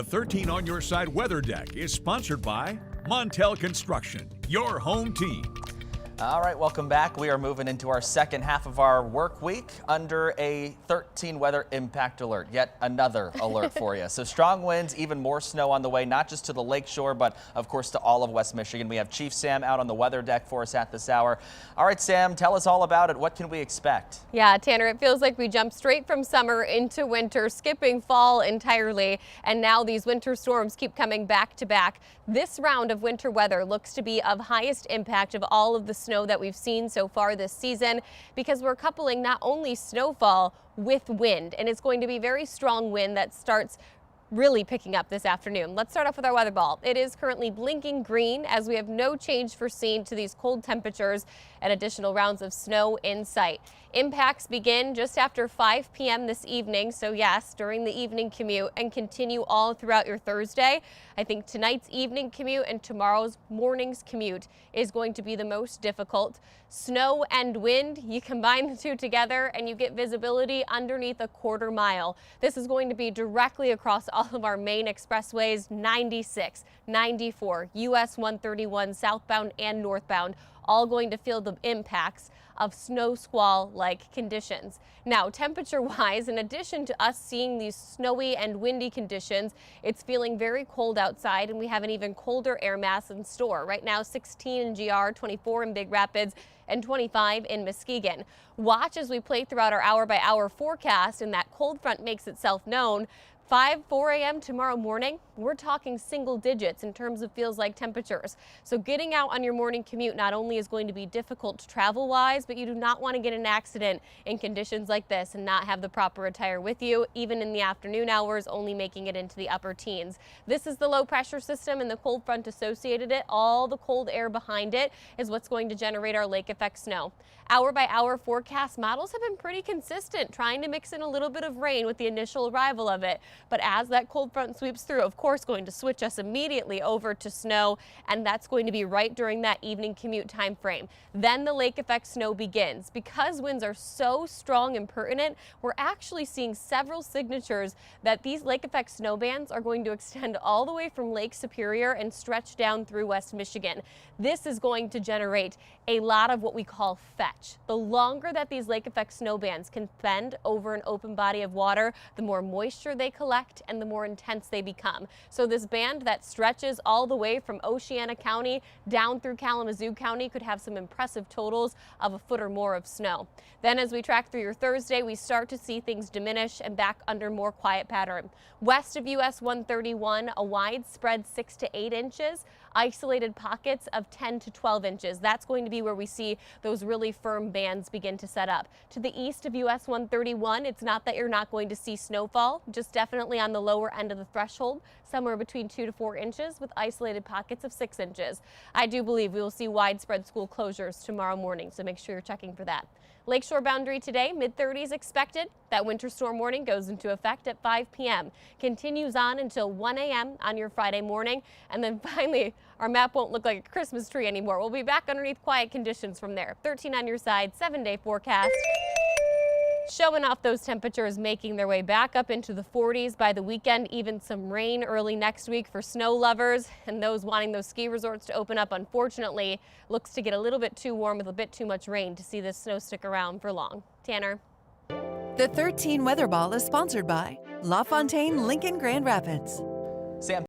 The 13 on Your Side Weather Deck is sponsored by Montel Construction, your home team. All right, welcome back. We are moving into our second half of our work week under a 13 weather impact alert. Yet another alert for you. So strong winds, even more snow on the way, not just to the lakeshore, but of course to all of West Michigan. We have Chief Sam out on the weather deck for us at this hour. All right, Sam, tell us all about it. What can we expect? Yeah, Tanner, it feels like we jumped straight from summer into winter, skipping fall entirely. And now these winter storms keep coming back to back. This round of winter weather looks to be of highest impact of all of the snow that we've seen so far this season, because we're coupling not only snowfall with wind, and it's going to be very strong wind that starts really picking up this afternoon. Let's start off with our weather ball. It is currently blinking green as we have no change foreseen to these cold temperatures and additional rounds of snow in sight. Impacts begin just after 5 p.m. this evening, so yes, during the evening commute, and continue all throughout your Thursday. I think tonight's evening commute and tomorrow's morning's commute is going to be the most difficult. Snow and wind, you combine the two together and you get visibility underneath a quarter mile. This is going to be directly across all of our main expressways, 96, 94, US 131 southbound and northbound, all going to feel the impacts of snow squall-like conditions. Now, temperature-wise, in addition to us seeing these snowy and windy conditions, it's feeling very cold outside, and we have an even colder air mass in store. Right now, 16 in GR, 24 in Big Rapids, and 25 in Muskegon. Watch as we play throughout our hour-by-hour forecast, and that cold front makes itself known. 4 a.m. tomorrow morning, we're talking single digits in terms of feels like temperatures. So getting out on your morning commute not only is going to be difficult travel-wise, but you do not want to get in an accident in conditions like this and not have the proper attire with you, even in the afternoon hours, only making it into the upper teens. This is the low pressure system and the cold front associated it. All the cold air behind it is what's going to generate our lake effect snow. Hour-by-hour forecast models have been pretty consistent, trying to mix in a little bit of rain with the initial arrival of it. But as that cold front sweeps through, of course, going to switch us immediately over to snow, and that's going to be right during that evening commute time frame. Then the lake effect snow begins. Because winds are so strong and pertinent, we're actually seeing several signatures that these lake effect snow bands are going to extend all the way from Lake Superior and stretch down through West Michigan. This is going to generate a lot of what we call fetch. The longer that these lake effect snow bands can bend over an open body of water, the more moisture they collect and the more intense they become. So this band that stretches all the way from Oceana County down through Kalamazoo County could have some impressive totals of a foot or more of snow. Then as we track through your Thursday, we start to see things diminish and back under more quiet pattern. West of US 131, a widespread 6 to 8 inches, isolated pockets of 10 to 12 inches. That's going to be where we see those really firm bands begin to set up. To the east of US 131, it's not that you're not going to see snowfall, just definitely on the lower end of the threshold, somewhere between 2 to 4 inches with isolated pockets of 6 inches. I do believe we will see widespread school closures tomorrow morning, so make sure you're checking for that. Lakeshore boundary today, mid-30s expected. That winter storm warning goes into effect at 5 p.m. Continues on until 1 a.m. on your Friday morning. And then finally, our map won't look like a Christmas tree anymore. We'll be back underneath quiet conditions from there. 13 on your side, 7-day forecast. Showing off those temperatures, making their way back up into the 40s by the weekend. Even some rain early next week for snow lovers and those wanting those ski resorts to open up. Unfortunately, looks to get a little bit too warm with a bit too much rain to see this snow stick around for long. Tanner. The 13 Weather Ball is sponsored by LaFontaine Lincoln Grand Rapids. Sam.